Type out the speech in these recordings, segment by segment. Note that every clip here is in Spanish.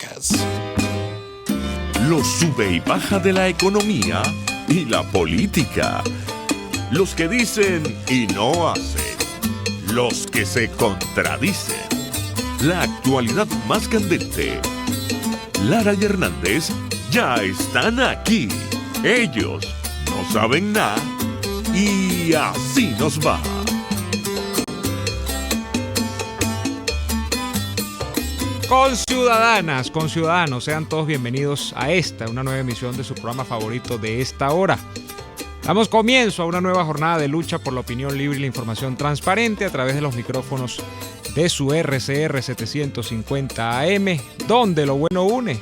Caracas. Los sube y baja de la economía y la política. Los que dicen y no hacen. Los que se contradicen. La actualidad más candente. Lara y Hernández ya están aquí. Ellos no saben nada y así nos va. Conciudadanas, conciudadanos, sean todos bienvenidos a una nueva emisión de su programa favorito de esta hora. Damos comienzo a una nueva jornada de lucha por la opinión libre y la información transparente a través de los micrófonos de su RCR 750 AM, donde lo bueno une.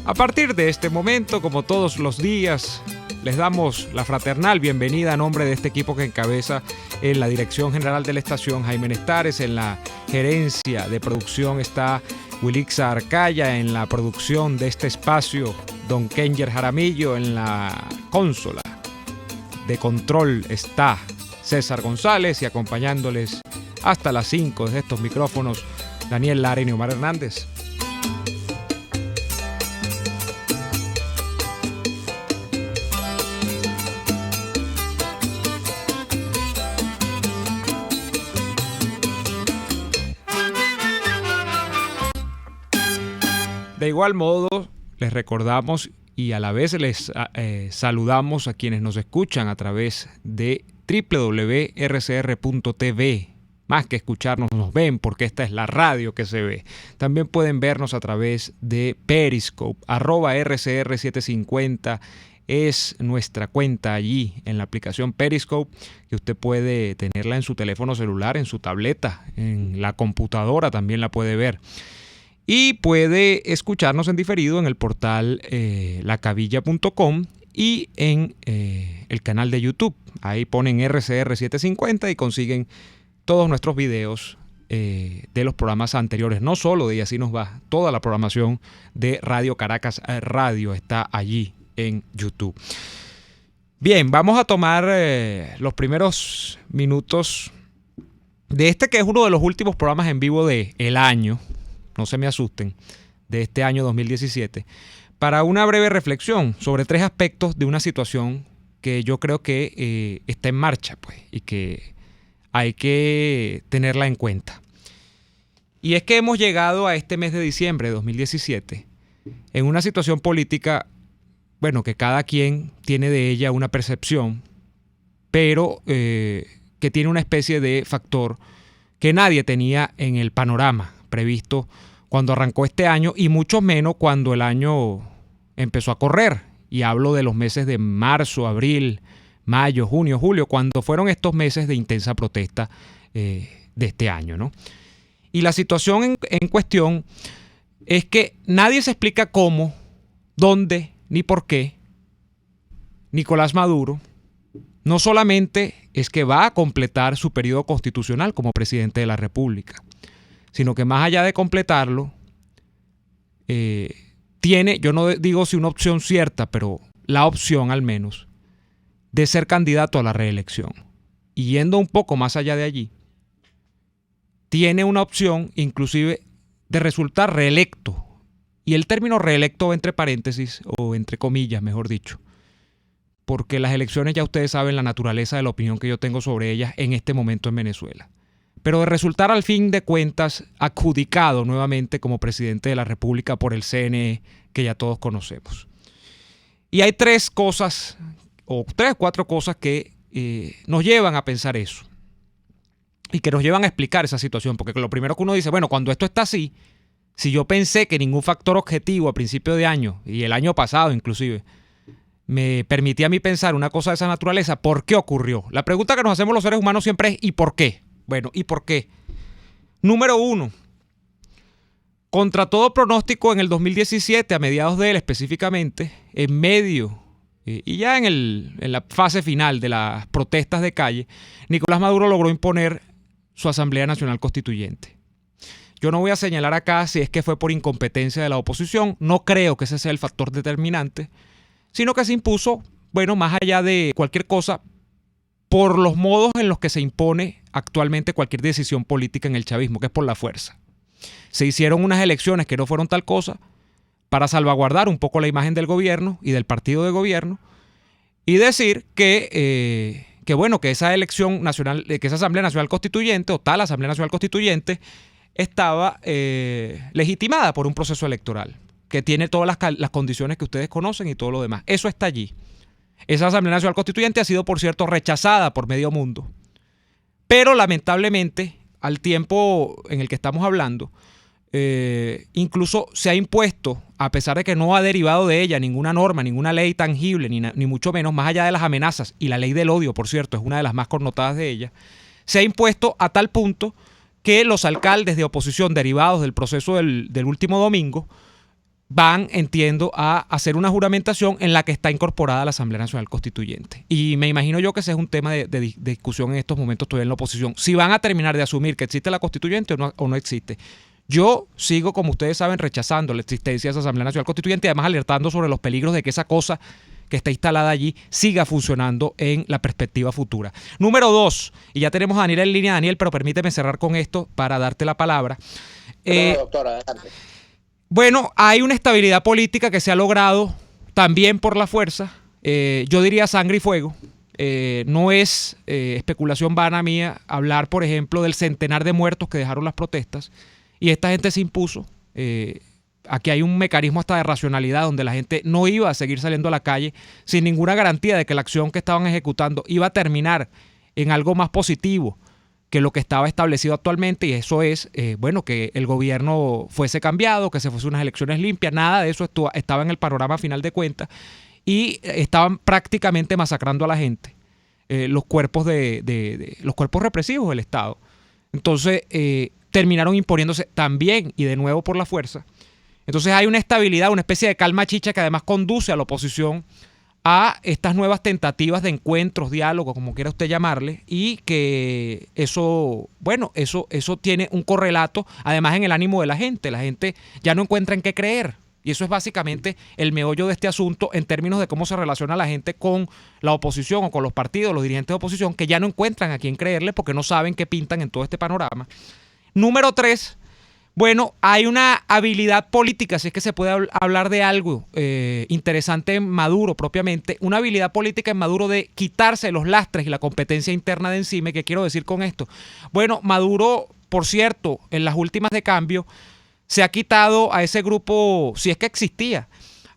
A partir de este momento, como todos los días, les damos la fraternal bienvenida a nombre de este equipo que encabeza en la dirección general de la estación Jaime Nestares, en la gerencia de producción está Wilixa Arcaya, en la producción de este espacio Don Kenger Jaramillo, en la consola de control está César González y acompañándoles hasta las 5 desde estos micrófonos Daniel Lara y Neomar Hernández. De igual modo, les recordamos y a la vez les saludamos a quienes nos escuchan a través de www.rcr.tv. Más que escucharnos, nos ven porque esta es la radio que se ve. También pueden vernos a través de Periscope, @RCR750 es nuestra cuenta allí en la aplicación Periscope, que usted puede tenerla en su teléfono celular, en su tableta, en la computadora también la puede ver. Y puede escucharnos en diferido en el portal lacavilla.com y en el canal de YouTube. Ahí ponen RCR750 y consiguen todos nuestros videos de los programas anteriores. No solo de Y Así Nos Va, toda la programación de Radio Caracas Radio está allí en YouTube. Bien, vamos a tomar los primeros minutos de este que es uno de los últimos programas en vivo del año. No se me asusten, de este año 2017, para una breve reflexión sobre 3 aspectos de una situación que yo creo que está en marcha, pues, y que hay que tenerla en cuenta. Y es que hemos llegado a este mes de diciembre de 2017 en una situación política, bueno, que cada quien tiene de ella una percepción, pero que tiene una especie de factor que nadie tenía en el panorama previsto cuando arrancó este año y mucho menos cuando el año empezó a correr. Y hablo de los meses de marzo, abril, mayo, junio, julio, cuando fueron estos meses de intensa protesta de este año, ¿no? Y la situación en cuestión es que nadie se explica cómo, dónde, ni por qué Nicolás Maduro no solamente es que va a completar su periodo constitucional como presidente de la República, sino que más allá de completarlo, tiene, yo no digo si una opción cierta, pero la opción al menos, de ser candidato a la reelección. Y yendo un poco más allá de allí, tiene una opción inclusive de resultar reelecto. Y el término reelecto entre paréntesis, o entre comillas, mejor dicho, porque las elecciones ya ustedes saben la naturaleza de la opinión que yo tengo sobre ellas en este momento en Venezuela. Pero de resultar al fin de cuentas adjudicado nuevamente como presidente de la República por el CNE, que ya todos conocemos. Y hay 3 cosas, o 3 o 4 cosas que nos llevan a pensar eso. Y que nos llevan a explicar esa situación. Porque lo primero que uno dice, bueno, cuando esto está así, si yo pensé que ningún factor objetivo a principio de año, y el año pasado inclusive, me permitía a mí pensar una cosa de esa naturaleza, ¿por qué ocurrió? La pregunta que nos hacemos los seres humanos siempre es ¿y por qué? Bueno, ¿y por qué? Número 1. Contra todo pronóstico en el 2017, a mediados de él específicamente, en medio y ya en la fase final de las protestas de calle, Nicolás Maduro logró imponer su Asamblea Nacional Constituyente. Yo no voy a señalar acá si es que fue por incompetencia de la oposición, no creo que ese sea el factor determinante, sino que se impuso, bueno, más allá de cualquier cosa, por los modos en los que se impone actualmente cualquier decisión política en el chavismo, que es por la fuerza. Se hicieron unas elecciones que no fueron tal cosa, para salvaguardar un poco la imagen del gobierno y del partido de gobierno y decir que esa elección nacional, que esa Asamblea Nacional Constituyente o tal Asamblea Nacional Constituyente estaba legitimada por un proceso electoral que tiene todas las condiciones que ustedes conocen y todo lo demás. Eso está allí. Esa Asamblea Nacional Constituyente ha sido, por cierto, rechazada por medio mundo. Pero lamentablemente, al tiempo en el que estamos hablando, incluso se ha impuesto, a pesar de que no ha derivado de ella ninguna norma, ninguna ley tangible, ni mucho menos, más allá de las amenazas, y la ley del odio, por cierto, es una de las más connotadas de ella, se ha impuesto a tal punto que los alcaldes de oposición derivados del proceso del último domingo van, entiendo, a hacer una juramentación en la que está incorporada la Asamblea Nacional Constituyente. Y me imagino yo que ese es un tema de discusión en estos momentos todavía en la oposición. Si van a terminar de asumir que existe la Constituyente o no existe. Yo sigo, como ustedes saben, rechazando la existencia de esa Asamblea Nacional Constituyente y además alertando sobre los peligros de que esa cosa que está instalada allí siga funcionando en la perspectiva futura. Número 2, y ya tenemos a Daniel en línea. Daniel, pero permíteme cerrar con esto para darte la palabra. Doctora, adelante. Bueno, hay una estabilidad política que se ha logrado también por la fuerza, yo diría sangre y fuego. No es especulación vana mía hablar, por ejemplo, del centenar de muertos que dejaron las protestas y esta gente se impuso. Aquí hay un mecanismo hasta de racionalidad donde la gente no iba a seguir saliendo a la calle sin ninguna garantía de que la acción que estaban ejecutando iba a terminar en algo más positivo que lo que estaba establecido actualmente, y eso es, que el gobierno fuese cambiado, que se fuese unas elecciones limpias. Nada de eso estaba en el panorama final de cuentas y estaban prácticamente masacrando a la gente, los cuerpos los cuerpos represivos del Estado. Entonces terminaron imponiéndose también y de nuevo por la fuerza. Entonces hay una estabilidad, una especie de calma chicha que además conduce a la oposición a estas nuevas tentativas de encuentros, diálogos, como quiera usted llamarle, y que eso tiene un correlato además en el ánimo de la gente. La gente ya no encuentra en qué creer. Y eso es básicamente el meollo de este asunto en términos de cómo se relaciona la gente con la oposición o con los partidos, los dirigentes de oposición, que ya no encuentran a quién creerle porque no saben qué pintan en todo este panorama. Número 3, hay una habilidad política, si es que se puede hablar de algo interesante en Maduro propiamente, una habilidad política en Maduro de quitarse los lastres y la competencia interna de encima. ¿Qué quiero decir con esto? Bueno, Maduro, por cierto, en las últimas de cambio, se ha quitado a ese grupo, si es que existía,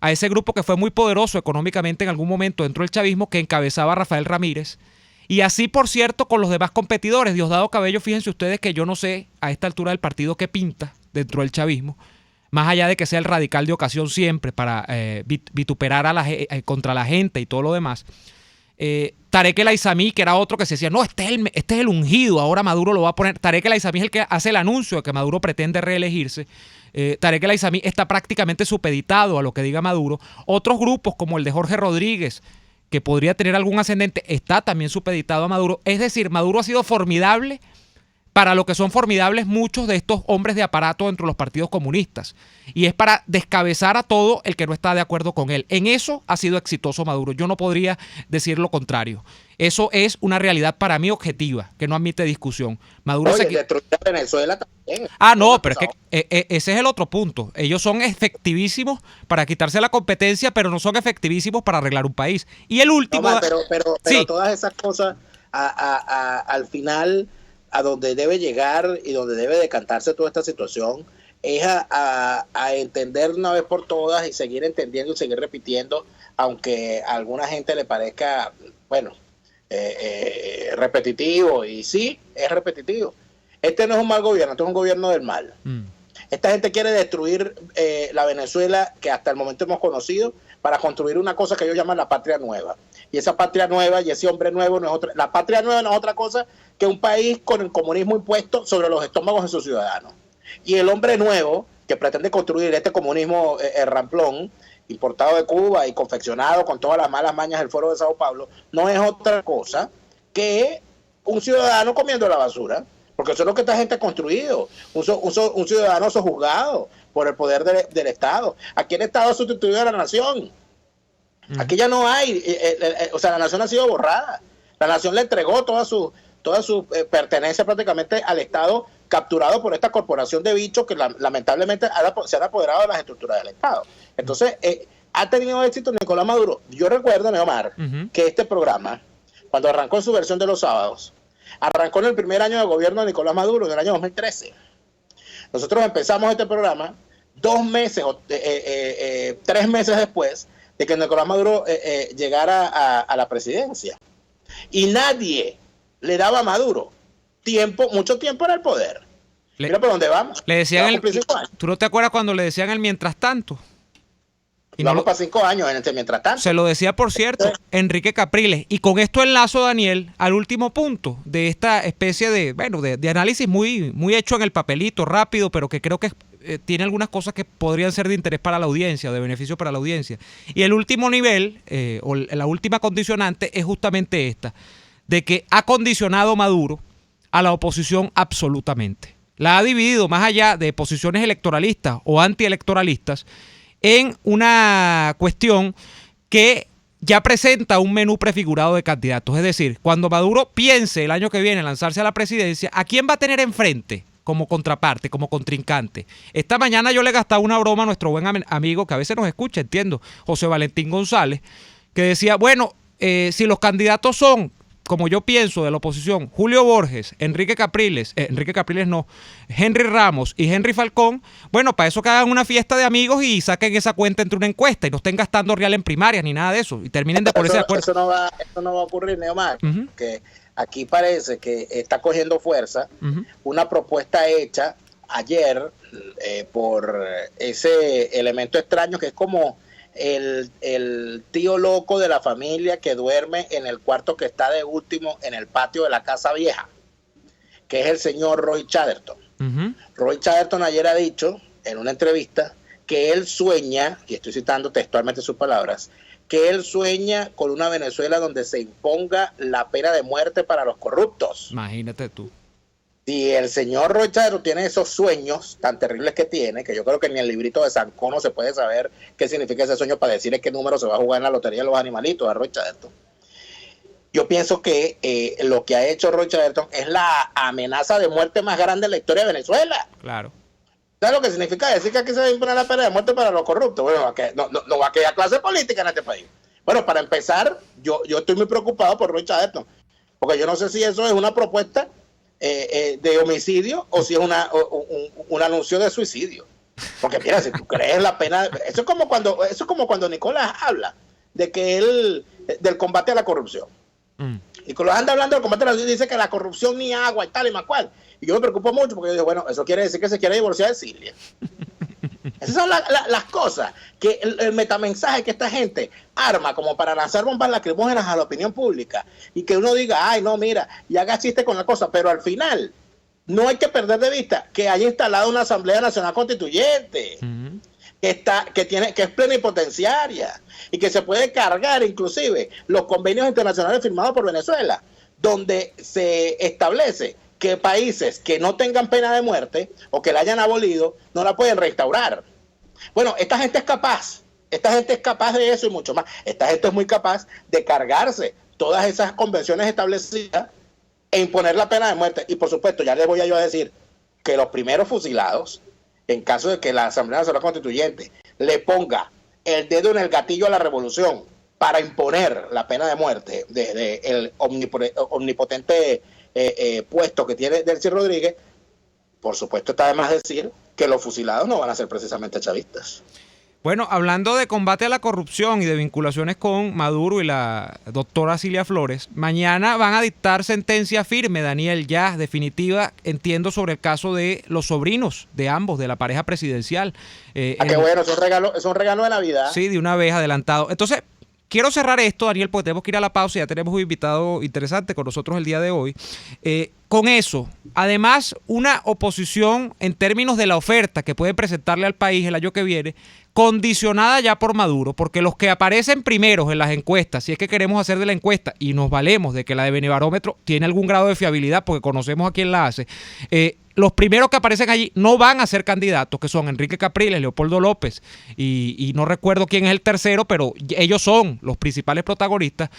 a ese grupo que fue muy poderoso económicamente en algún momento dentro del chavismo, que encabezaba Rafael Ramírez. Y así, por cierto, con los demás competidores. Diosdado Cabello, fíjense ustedes que yo no sé a esta altura del partido qué pinta dentro del chavismo, más allá de que sea el radical de ocasión siempre para vituperar contra la gente y todo lo demás. Tarek El Aizami, que era otro que se decía, no, este es el ungido, ahora Maduro lo va a poner. Tarek El Aizami es el que hace el anuncio de que Maduro pretende reelegirse. Tarek El Aizami está prácticamente supeditado a lo que diga Maduro. Otros grupos, como el de Jorge Rodríguez, que podría tener algún ascendente, está también supeditado a Maduro. Es decir, Maduro ha sido formidable para lo que son formidables muchos de estos hombres de aparato dentro de los partidos comunistas. Y es para descabezar a todo el que no está de acuerdo con él. En eso ha sido exitoso Maduro. Yo no podría decir lo contrario. Eso es una realidad para mí objetiva, que no admite discusión. Maduro destruyó a Venezuela también. No, pero es que ese es el otro punto. Ellos son efectivísimos para quitarse la competencia, pero no son efectivísimos para arreglar un país. Y el último... No, pero sí. Todas esas cosas, al final, a donde debe llegar y donde debe decantarse toda esta situación, es a entender una vez por todas y seguir entendiendo y seguir repitiendo, aunque a alguna gente le parezca, repetitivo, y sí, es repetitivo. Este no es un mal gobierno, este es un gobierno del mal. Esta gente quiere destruir la Venezuela que hasta el momento hemos conocido para construir una cosa que ellos llaman la patria nueva. Y esa patria nueva y ese hombre nuevo no es otra. La patria nueva no es otra cosa que un país con el comunismo impuesto sobre los estómagos de sus ciudadanos. Y el hombre nuevo que pretende construir este comunismo ramplón, importado de Cuba y confeccionado con todas las malas mañas del Foro de Sao Paulo, no es otra cosa que un ciudadano comiendo la basura. Porque eso es lo que esta gente ha construido, un ciudadano sojuzgado por el poder del Estado. Aquí el Estado ha sustituido a la nación. Aquí ya no hay, la nación ha sido borrada. La nación le entregó toda su pertenencia prácticamente al Estado capturado por esta corporación de bichos que lamentablemente se han apoderado de las estructuras del Estado. Entonces, ha tenido éxito Nicolás Maduro. Yo recuerdo, Neomar, que este programa, cuando arrancó en su versión de los sábados, arrancó en el primer año de gobierno de Nicolás Maduro, en el año 2013. Nosotros empezamos este programa 2 meses o 3 meses después de que Nicolás Maduro llegara a la presidencia. Y nadie le daba a Maduro mucho tiempo en el poder. Mira por dónde vamos. Le decían ¿tú no te acuerdas cuando le decían el mientras tanto? Y vamos para 5 años en este mientras tanto. Se lo decía, por cierto, Enrique Capriles. Y con esto enlazo, Daniel, al último punto de esta especie de análisis muy hecho en el papelito, rápido, pero que creo que tiene algunas cosas que podrían ser de interés para la audiencia, de beneficio para la audiencia. Y el último nivel, o la última condicionante, es justamente esta, de que ha condicionado Maduro a la oposición absolutamente. La ha dividido más allá de posiciones electoralistas o antielectoralistas en una cuestión que ya presenta un menú prefigurado de candidatos. Es decir, cuando Maduro piense el año que viene lanzarse a la presidencia, ¿a quién va a tener enfrente como contraparte, como contrincante? Esta mañana yo le gastaba una broma a nuestro buen amigo, que a veces nos escucha, entiendo, José Valentín González, que decía, bueno, si los candidatos son, como yo pienso, de la oposición, Julio Borges, Henry Ramos y Henry Falcón, bueno, para eso que hagan una fiesta de amigos y saquen esa cuenta entre una encuesta y no estén gastando real en primarias ni nada de eso y terminen de ponerse de acuerdo. Eso no va a ocurrir, Neomar, que aquí parece que está cogiendo fuerza una propuesta hecha ayer por ese elemento extraño que es como el tío loco de la familia que duerme en el cuarto que está de último en el patio de la casa vieja, que es el señor Roy Chatterton. Roy Chatterton ayer ha dicho en una entrevista que él sueña, y estoy citando textualmente sus palabras, que él sueña con una Venezuela donde se imponga la pena de muerte para los corruptos. Imagínate tú. Si el señor Roy Chatterton tiene esos sueños tan terribles que tiene, que yo creo que ni el librito de San Cono se puede saber qué significa ese sueño para decirle qué número se va a jugar en la lotería de los animalitos a Roy Chatterton. Yo pienso que lo que ha hecho Roy Chatterton es la amenaza de muerte más grande en la historia de Venezuela. Claro. ¿Sabes lo que significa decir que aquí se va a imponer la pena de muerte para los corruptos? Bueno, no va a quedar clase política en este país. Bueno, para empezar, yo estoy muy preocupado por Roy Chatterton, porque yo no sé si eso es una propuesta de homicidio o si es un anuncio de suicidio. Porque mira, si tú crees la pena, eso es como cuando Nicolás habla de que del combate a la corrupción. Nicolás anda hablando del combate a la corrupción y dice que la corrupción ni agua y tal y más cual. Y yo me preocupo mucho porque yo digo, bueno, eso quiere decir que se quiere divorciar de Silvia. Esas son las cosas, que el metamensaje que esta gente arma como para lanzar bombas lacrimógenas a la opinión pública y que uno diga, ay, no, mira, y haga chiste con la cosa, pero al final no hay que perder de vista que haya instalado una Asamblea Nacional Constituyente, que es plenipotenciaria y que se puede cargar inclusive los convenios internacionales firmados por Venezuela, donde se establece que países que no tengan pena de muerte o que la hayan abolido no la pueden restaurar. Bueno, esta gente es capaz de eso y mucho más. Esta gente es muy capaz de cargarse todas esas convenciones establecidas e imponer la pena de muerte. Y por supuesto, ya les voy a decir que los primeros fusilados, en caso de que la Asamblea Nacional Constituyente le ponga el dedo en el gatillo a la revolución para imponer la pena de muerte desde el omnipotente puesto que tiene Delcy Rodríguez, por supuesto está de más decir que los fusilados no van a ser precisamente chavistas. Bueno, hablando de combate a la corrupción y de vinculaciones con Maduro y la doctora Cilia Flores, mañana van a dictar sentencia firme, Daniel, ya definitiva, entiendo, sobre el caso de los sobrinos de ambos, de la pareja presidencial. Qué bueno, es un regalo de Navidad. Sí, de una vez adelantado. Entonces, quiero cerrar esto, Daniel, porque tenemos que ir a la pausa. Ya tenemos un invitado interesante con nosotros el día de hoy. Con eso, además, una oposición en términos de la oferta que puede presentarle al país el año que viene, condicionada ya por Maduro, porque los que aparecen primeros en las encuestas, si es que queremos hacer de la encuesta y nos valemos de que la de Benebarómetro tiene algún grado de fiabilidad porque conocemos a quién la hace, los primeros que aparecen allí no van a ser candidatos, que son Enrique Capriles, Leopoldo López y no recuerdo quién es el tercero, pero ellos son los principales protagonistas.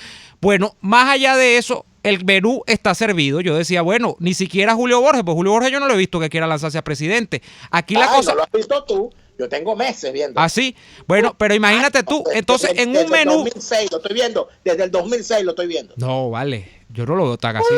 Bueno, más allá de eso, el menú está servido. Yo decía, bueno, ni siquiera Julio Borges, pues Julio Borges yo no lo he visto que quiera lanzarse a presidente. Aquí la cosa... ¿No lo has visto tú? Yo tengo meses viendo. ¿Ah, sí? Bueno, pero imagínate tú, entonces en un menú... Desde el 2006 lo estoy viendo, desde el 2006 lo estoy viendo. No, vale, yo no lo veo tan así.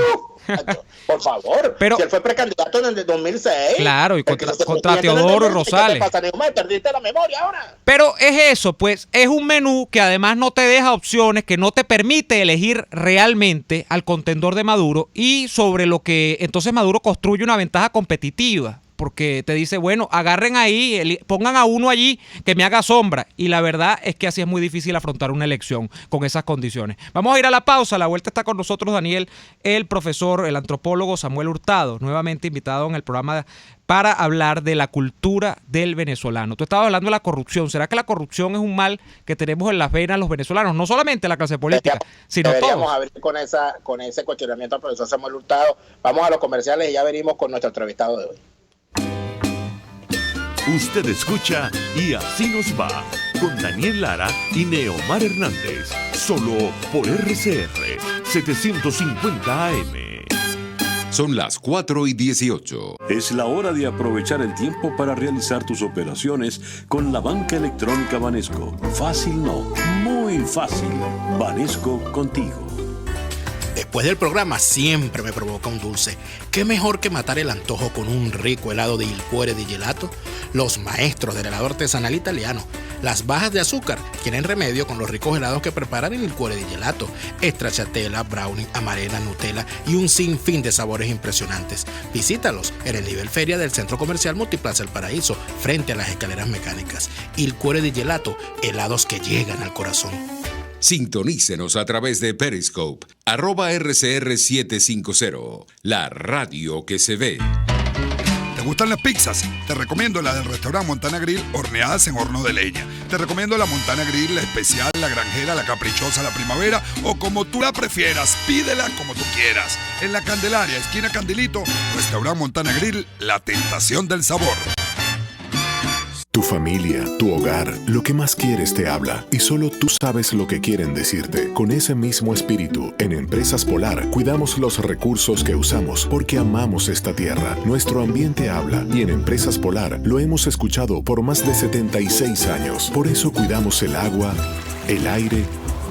Por favor, pero, si él fue precandidato en el 2006. Claro, y contra Teodoro y Rosales. ¿Qué te pasa, Neumar? ¿Perdiste la memoria ahora? Pero es eso, pues es un menú que además no te deja opciones, que no te permite elegir realmente al contendor de Maduro y sobre lo que entonces Maduro construye una ventaja competitiva. Porque te dice, bueno, agarren ahí, pongan a uno allí que me haga sombra. Y la verdad es que así es muy difícil afrontar una elección con esas condiciones. Vamos a ir a la pausa. A la vuelta está con nosotros Daniel, el profesor, el antropólogo Samuel Hurtado, nuevamente invitado en el programa para hablar de la cultura del venezolano. Tú estabas hablando de la corrupción. ¿Será que la corrupción es un mal que tenemos en las venas los venezolanos? No solamente la clase política, sino todos. Deberíamos abrir con ese cuestionamiento al profesor Samuel Hurtado. Vamos a los comerciales y ya venimos con nuestro entrevistado de hoy. Usted escucha Y Así Nos Va, con Daniel Lara y Neomar Hernández, solo por RCR 750 AM. Son las 4:18. Es la hora de aprovechar el tiempo para realizar tus operaciones con la banca electrónica Banesco. Fácil no, muy fácil. Banesco contigo. Después del programa siempre me provoca un dulce. ¿Qué mejor que matar el antojo con un rico helado de Il Cuore di Gelato? Los maestros del helado artesanal italiano. Las bajas de azúcar tienen remedio con los ricos helados que preparan en Il Cuore di Gelato. Stracciatella, brownie, amarena, Nutella y un sinfín de sabores impresionantes. Visítalos en el nivel feria del Centro Comercial Multiplaza El Paraíso, frente a las escaleras mecánicas. Il Cuore di Gelato, helados que llegan al corazón. Sintonícenos a través de Periscope, @RCR750, la radio que se ve. ¿Te gustan las pizzas? Te recomiendo la del restaurante Montana Grill, horneadas en horno de leña. Te recomiendo la Montana Grill, la especial, la granjera, la caprichosa, la primavera o como tú la prefieras. Pídela como tú quieras. En la Candelaria, esquina Candilito, restaurante Montana Grill, la tentación del sabor. Tu familia, tu hogar, lo que más quieres te habla y solo tú sabes lo que quieren decirte. Con ese mismo espíritu, en Empresas Polar cuidamos los recursos que usamos porque amamos esta tierra. Nuestro ambiente habla y en Empresas Polar lo hemos escuchado por más de 76 años. Por eso cuidamos el agua, el aire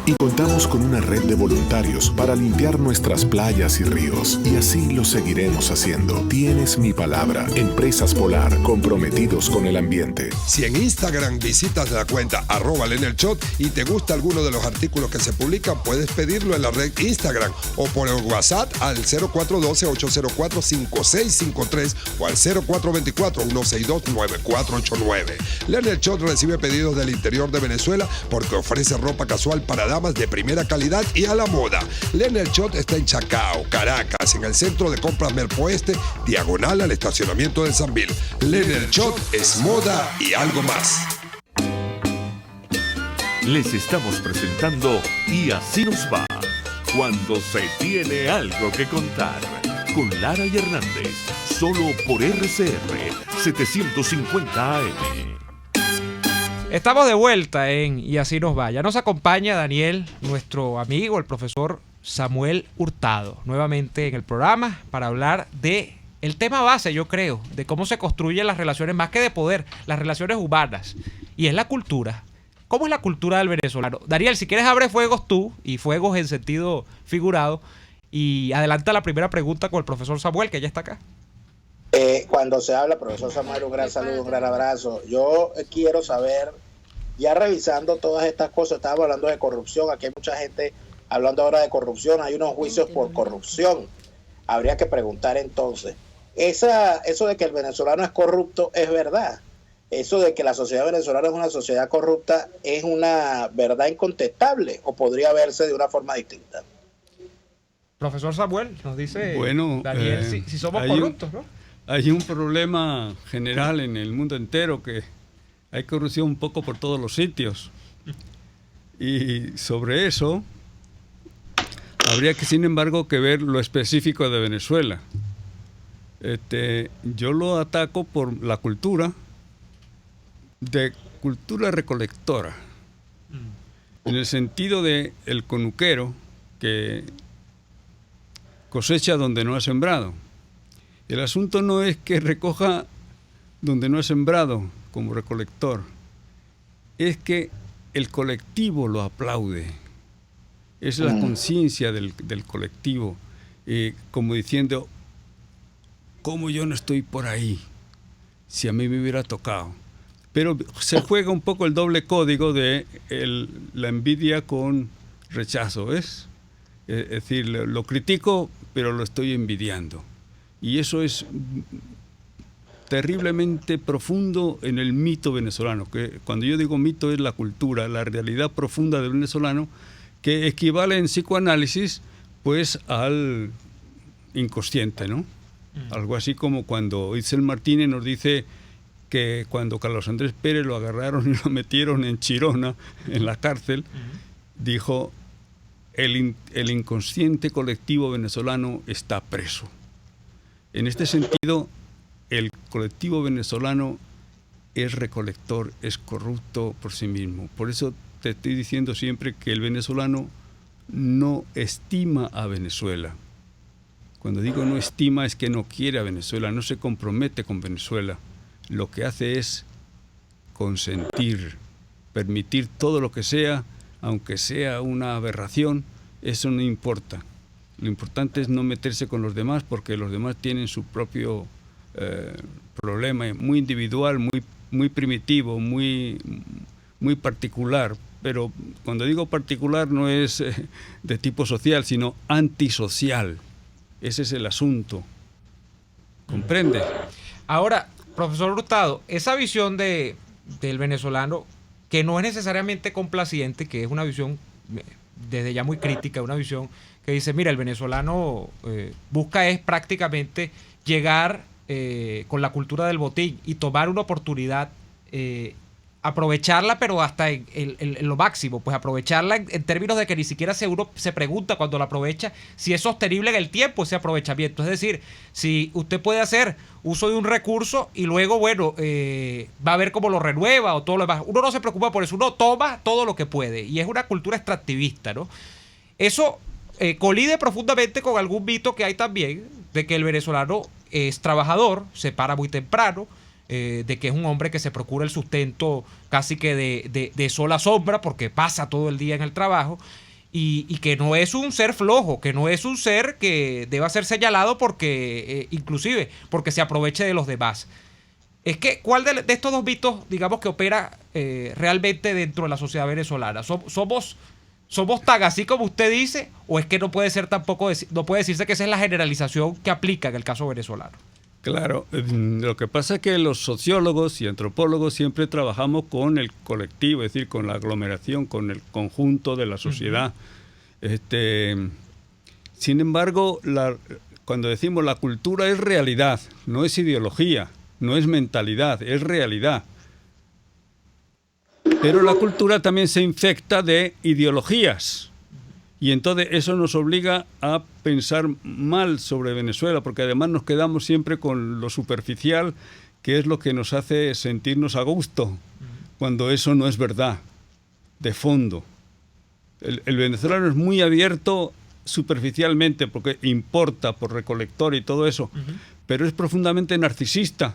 y contamos con una red de voluntarios para limpiar nuestras playas y ríos. Y así lo seguiremos haciendo. Tienes mi palabra. Empresas Polar, comprometidos con el ambiente. Si en Instagram visitas la cuenta @lenelshot y te gusta alguno de los artículos que se publican, puedes pedirlo en la red Instagram o por el WhatsApp al 0412-804-5653 o al 0424-162-9489. Lenelshot recibe pedidos del interior de Venezuela porque ofrece ropa casual para damas de primera calidad y a la moda. Lenelshot está en Chacao, Caracas, en el centro de compras Merpo Este, diagonal al estacionamiento de Sambil. Lenelshot es moda y algo más. Les estamos presentando Y Así Nos Va, cuando se tiene algo que contar, con Lara y Hernández, solo por RCR 750 AM. Estamos de vuelta en Y Así Nos Va. Ya nos acompaña Daniel, nuestro amigo, el profesor Samuel Hurtado, nuevamente en el programa para hablar de el tema base, yo creo, de cómo se construyen las relaciones, más que de poder, las relaciones humanas. Y es la cultura. ¿Cómo es la cultura del venezolano? Daniel, si quieres abre fuegos tú, y fuegos en sentido figurado, y adelanta la primera pregunta con el profesor Samuel, que ya está acá. Cuando se habla, profesor Samuel, un gran saludo, un gran abrazo. Yo quiero saber, ya revisando todas estas cosas, estábamos hablando de corrupción, aquí hay mucha gente hablando ahora de corrupción, hay unos juicios por corrupción. Habría que preguntar entonces, eso de que el venezolano es corrupto es verdad. Eso de que la sociedad venezolana es una sociedad corrupta es una verdad incontestable o podría verse de una forma distinta. Profesor Samuel, nos dice bueno, Daniel, si somos corruptos, ¿no? Hay un problema general en el mundo entero, que hay corrupción un poco por todos los sitios. Y sobre eso, habría que, sin embargo, que ver lo específico de Venezuela. Yo lo ataco por la cultura, de cultura recolectora, en el sentido de el conuquero que cosecha donde no ha sembrado. El asunto no es que recoja donde no ha sembrado como recolector, es que el colectivo lo aplaude. Es la conciencia del colectivo, como diciendo, ¿cómo yo no estoy por ahí? Si a mí me hubiera tocado. Pero se juega un poco el doble código de la envidia con rechazo, ¿ves? Es decir, lo critico, pero lo estoy envidiando. Y eso es terriblemente profundo en el mito venezolano, que cuando yo digo mito es la cultura, la realidad profunda del venezolano, que equivale en psicoanálisis pues al inconsciente, ¿no? Algo así como cuando Itzel Martínez nos dice que cuando Carlos Andrés Pérez lo agarraron y lo metieron en Chirona, en la cárcel, dijo, el inconsciente colectivo venezolano está preso. En este sentido, el colectivo venezolano es recolector, es corrupto por sí mismo. Por eso te estoy diciendo siempre que el venezolano no estima a Venezuela. Cuando digo no estima es que no quiere a Venezuela, no se compromete con Venezuela. Lo que hace es consentir, permitir todo lo que sea, aunque sea una aberración, eso no importa. Lo importante es no meterse con los demás porque los demás tienen su propio problema muy individual, muy primitivo, muy particular. Pero cuando digo particular no es de tipo social, sino antisocial. Ese es el asunto. ¿Comprende? Ahora, profesor Hurtado, esa visión del venezolano, que no es necesariamente complaciente, que es una visión desde ya muy crítica, una visión que dice, mira, el venezolano busca es prácticamente llegar con la cultura del botín y tomar una oportunidad, aprovecharla, pero hasta en lo máximo, pues aprovecharla en términos de que ni siquiera uno se pregunta cuando la aprovecha si es sostenible en el tiempo ese aprovechamiento. Es decir, si usted puede hacer uso de un recurso y luego, bueno, va a ver cómo lo renueva o todo lo demás. Uno no se preocupa por eso, uno toma todo lo que puede y es una cultura extractivista, ¿no? Eso colide profundamente con algún mito que hay también de que el venezolano es trabajador, se para muy temprano, de que es un hombre que se procura el sustento casi que de sol a sombra porque pasa todo el día en el trabajo y que no es un ser flojo, que no es un ser que deba ser señalado porque inclusive porque se aproveche de los demás. Es que, ¿cuál de estos dos mitos, digamos, que opera realmente dentro de la sociedad venezolana? ¿Somos tan así como usted dice o es que no puede ser tampoco, no puede decirse que esa es la generalización que aplica en el caso venezolano? Claro, lo que pasa es que los sociólogos y antropólogos siempre trabajamos con el colectivo, es decir, con la aglomeración, con el conjunto de la sociedad. Sin embargo, cuando decimos la cultura es realidad, no es ideología, no es mentalidad, es realidad. Pero la cultura también se infecta de ideologías. Y entonces eso nos obliga a pensar mal sobre Venezuela, porque además nos quedamos siempre con lo superficial, que es lo que nos hace sentirnos a gusto, cuando eso no es verdad, de fondo. El venezolano es muy abierto superficialmente, porque importa por recolector y todo eso, pero es profundamente narcisista.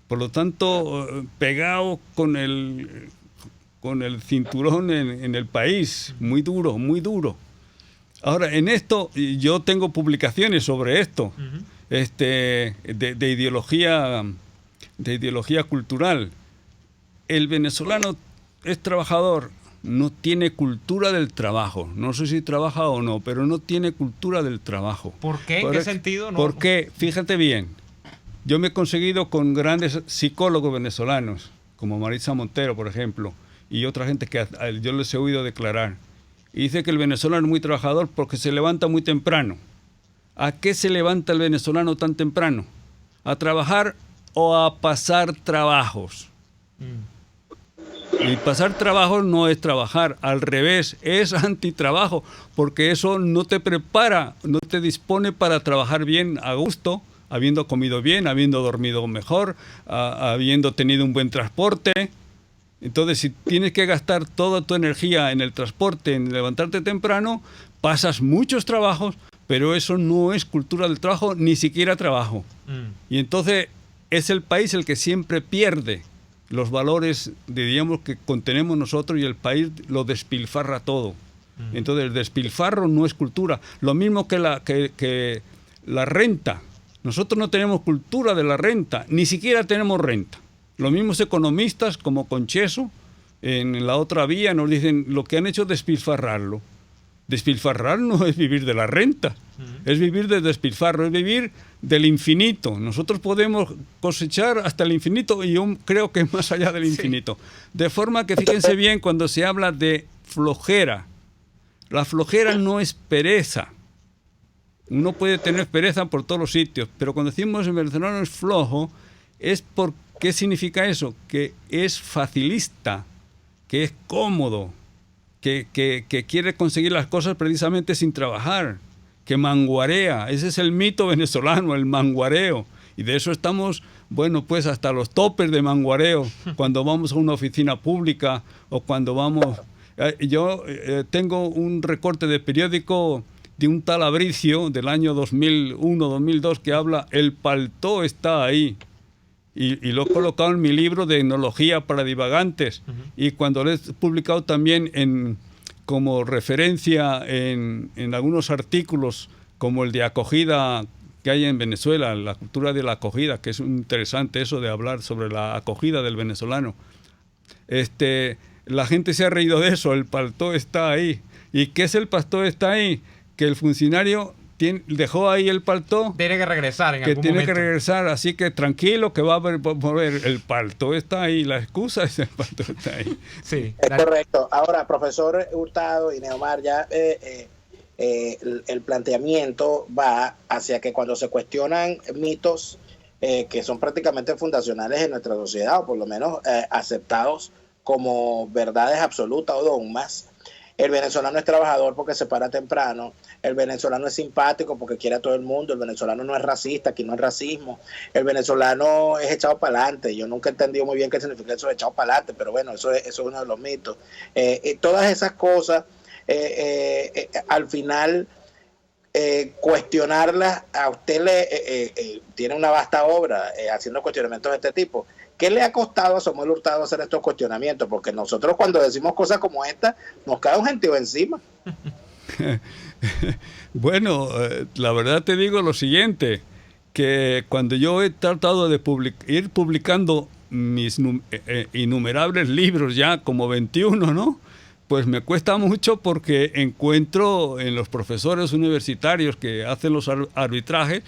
Por lo tanto, pegado con el cinturón en el país, muy duro, muy duro. Ahora, en esto, yo tengo publicaciones sobre esto, de ideología cultural. El venezolano es trabajador, no tiene cultura del trabajo. No sé si trabaja o no, pero no tiene cultura del trabajo. ¿Por qué? ¿En qué sentido? Porque, fíjate bien, yo me he conseguido con grandes psicólogos venezolanos, como Maritza Montero, por ejemplo, y otra gente que yo les he oído declarar. Y dice que el venezolano es muy trabajador porque se levanta muy temprano. ¿A qué se levanta el venezolano tan temprano? ¿A trabajar o a pasar trabajos? Y pasar trabajos no es trabajar, al revés, es antitrabajo, porque eso no te prepara, no te dispone para trabajar bien a gusto, habiendo comido bien, habiendo dormido mejor, habiendo tenido un buen transporte. Entonces, si tienes que gastar toda tu energía en el transporte, en levantarte temprano, pasas muchos trabajos, pero eso no es cultura del trabajo, ni siquiera trabajo. Y entonces es el país el que siempre pierde los valores, digamos, que contenemos nosotros, y el país lo despilfarra todo. Entonces el despilfarro no es cultura. Lo mismo que la renta. Nosotros no tenemos cultura de la renta, ni siquiera tenemos renta. Los mismos economistas, como Concheso, en la otra vía, nos dicen lo que han hecho es despilfarrarlo. Despilfarrar no es vivir de la renta, es vivir de despilfarro, es vivir del infinito. Nosotros podemos cosechar hasta el infinito, y yo creo que más allá del infinito. De forma que fíjense bien cuando se habla de flojera. La flojera no es pereza. Uno puede tener pereza por todos los sitios, pero cuando decimos el venezolano es flojo, ¿qué significa eso? Que es facilista, que es cómodo, que quiere conseguir las cosas precisamente sin trabajar, que manguarea. Ese es el mito venezolano, el manguareo. Y de eso estamos, bueno, pues hasta los topes de manguareo, cuando vamos a una oficina pública o cuando vamos... Yo tengo un recorte de periódico de un tal Abricio del año 2001-2002 que habla "El paltó está ahí". Y lo he colocado en mi libro de Etnología para divagantes. Y cuando lo he publicado también como referencia en algunos artículos, como el de acogida que hay en Venezuela, la cultura de la acogida, que es interesante eso de hablar sobre la acogida del venezolano. La gente se ha reído de eso, el paltó está ahí. ¿Y qué es el paltó está ahí? Que el funcionario dejó ahí el paltó. Tiene que regresar en algún momento. Que regresar, así que tranquilo, que va a volver. El paltó está ahí, la excusa es el paltó está ahí. Sí. Es correcto. Ahora, profesor Hurtado y Neomar, ya el planteamiento va hacia que cuando se cuestionan mitos que son prácticamente fundacionales en nuestra sociedad, o por lo menos aceptados como verdades absolutas o dogmas, el venezolano es trabajador porque se para temprano, el venezolano es simpático porque quiere a todo el mundo, el venezolano no es racista, aquí no es racismo, el venezolano es echado para adelante. Yo nunca he entendido muy bien qué significa eso de echado para adelante, pero bueno, eso es uno de los mitos. Todas esas cosas, al final, cuestionarlas, a usted tiene una vasta obra haciendo cuestionamientos de este tipo. ¿Qué le ha costado a Samuel Hurtado hacer estos cuestionamientos? Porque nosotros cuando decimos cosas como esta, nos cae un gentío encima. Bueno, la verdad te digo lo siguiente, que cuando yo he tratado de ir publicando mis innumerables libros, ya como 21, ¿no? Pues me cuesta mucho porque encuentro en los profesores universitarios que hacen los arbitrajes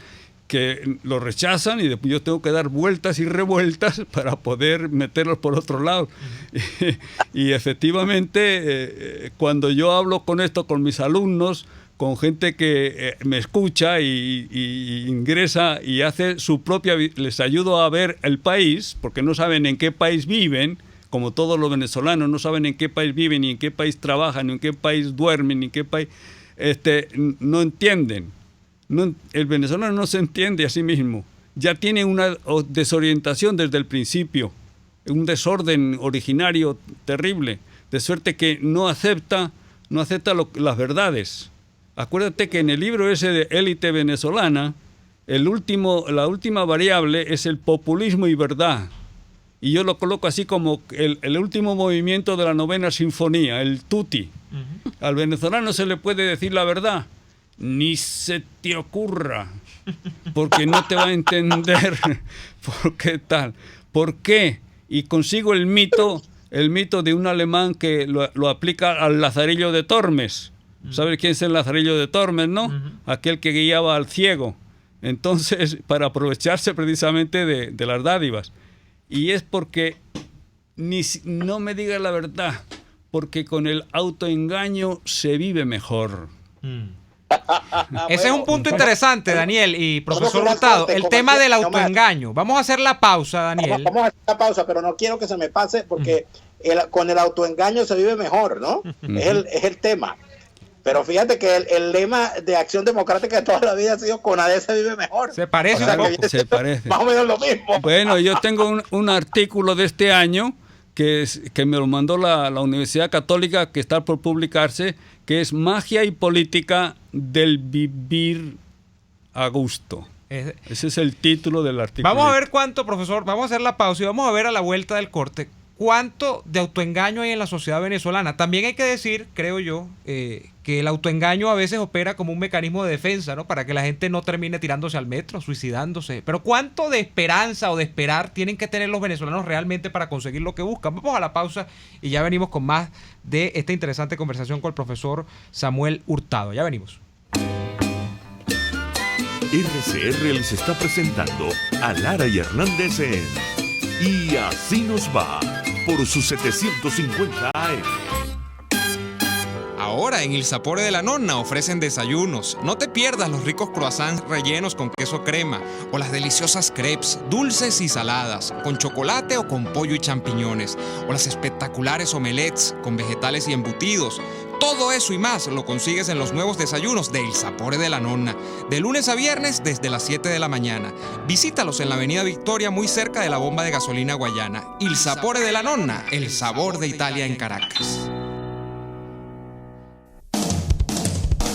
que lo rechazan, y después yo tengo que dar vueltas y revueltas para poder meterlos por otro lado. Y efectivamente, cuando yo hablo con esto con mis alumnos, con gente que me escucha y ingresa y hace su propia... Les ayudo a ver el país, porque no saben en qué país viven, como todos los venezolanos, no saben en qué país viven, ni en qué país trabajan, ni en qué país duermen, ni en qué país... no entienden. El venezolano no se entiende a sí mismo. Ya tiene una desorientación desde el principio, un desorden originario terrible, de suerte que no acepta las verdades. Acuérdate que en el libro ese de Élite Venezolana, la última variable es el populismo y verdad. Y yo lo coloco así como el último movimiento de la 9ª sinfonía, el tutti. Al venezolano se le puede decir la verdad. Ni se te ocurra, porque no te va a entender. ¿Por qué tal? ¿Por qué? Y consigo el mito de un alemán que lo aplica al Lazarillo de Tormes. ¿Sabes quién es el Lazarillo de Tormes, no? Aquel que guiaba al ciego. Entonces, para aprovecharse precisamente de las dádivas. Y es porque no me digas la verdad, porque con el autoengaño se vive mejor. Ese es un punto interesante, Daniel y profesor Hurtado, el tema del autoengaño. Vamos a hacer la pausa, Daniel. Vamos a hacer la pausa, pero no quiero que se me pase porque con el autoengaño se vive mejor, ¿no? Es el tema. Pero fíjate que el lema de Acción Democrática de toda la vida ha sido "con AD se vive mejor". Se parece, o sea, se parece. Más o menos lo mismo. Bueno, yo tengo un artículo de este año que me lo mandó la Universidad Católica, que está por publicarse, que es Magia y Política del vivir a gusto. Ese es el título del artículo. Vamos a ver cuánto, profesor, vamos a hacer la pausa y vamos a ver a la vuelta del corte cuánto de autoengaño hay en la sociedad venezolana. También hay que decir, creo yo, que el autoengaño a veces opera como un mecanismo de defensa, ¿no? Para que la gente no termine tirándose al metro, suicidándose. Pero ¿cuánto de esperanza o de esperar tienen que tener los venezolanos realmente para conseguir lo que buscan? Vamos a la pausa y ya venimos con más de esta interesante conversación con el profesor Samuel Hurtado. Ya venimos. RCR les está presentando a Lara y Hernández en Y Así Nos Va por sus 750 AM. Ahora en Il Sapore de la Nonna ofrecen desayunos. No te pierdas los ricos croissants rellenos con queso crema o las deliciosas crepes, dulces y saladas, con chocolate o con pollo y champiñones, o las espectaculares omelettes con vegetales y embutidos. Todo eso y más lo consigues en los nuevos desayunos de Il Sapore de la Nonna, de lunes a viernes desde las 7 de la mañana. Visítalos en la Avenida Victoria, muy cerca de la bomba de gasolina Guayana. Il Sapore de la Nonna, el sabor de Italia en Caracas.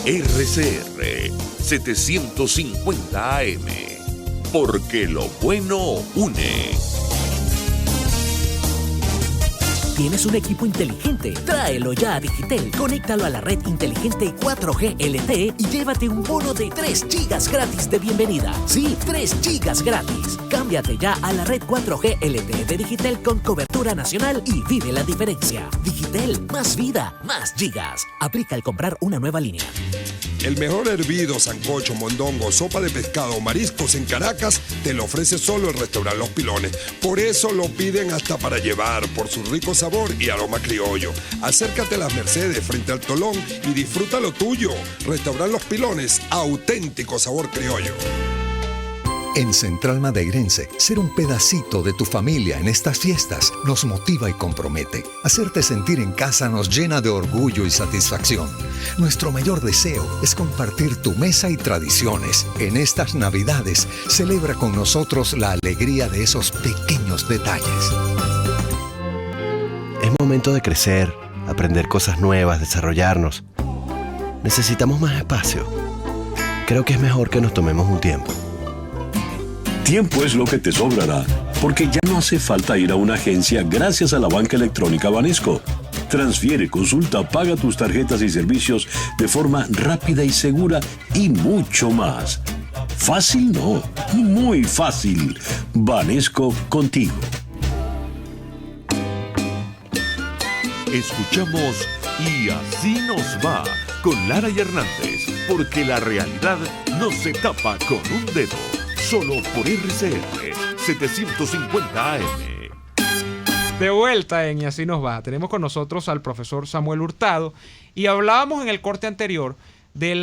RCR 750 AM, porque lo bueno une. ¿Tienes un equipo inteligente? Tráelo ya a Digitel. Conéctalo a la red inteligente 4G LTE y llévate un bono de 3 gigas gratis de bienvenida. Sí, 3 gigas gratis. Cámbiate ya a la red 4G LTE de Digitel con cobertura nacional y vive la diferencia. Digitel, más vida, más gigas. Aplica al comprar una nueva línea. El mejor hervido, sancocho, mondongo, sopa de pescado o mariscos en Caracas te lo ofrece solo el restaurante Los Pilones. Por eso lo piden hasta para llevar, por su rico sabor y aroma criollo. Acércate a Las Mercedes frente al Tolón y disfruta lo tuyo. Restaurante Los Pilones, auténtico sabor criollo. En Central Madeirense, ser un pedacito de tu familia en estas fiestas nos motiva y compromete. Hacerte sentir en casa nos llena de orgullo y satisfacción. Nuestro mayor deseo es compartir tu mesa y tradiciones. En estas Navidades, celebra con nosotros la alegría de esos pequeños detalles. Es momento de crecer, aprender cosas nuevas, desarrollarnos. Necesitamos más espacio. Creo que es mejor que nos tomemos un tiempo. Tiempo es lo que te sobrará, porque ya no hace falta ir a una agencia gracias a la banca electrónica Banesco. Transfiere, consulta, paga tus tarjetas y servicios de forma rápida y segura y mucho más. Fácil no, muy fácil. Banesco contigo. Escuchamos Y Así Nos Va con Lara y Hernández, porque la realidad no se tapa con un dedo. Solo por RCR 750 AM. De vuelta en Y Así Nos Va. Tenemos con nosotros al profesor Samuel Hurtado y hablábamos en el corte anterior de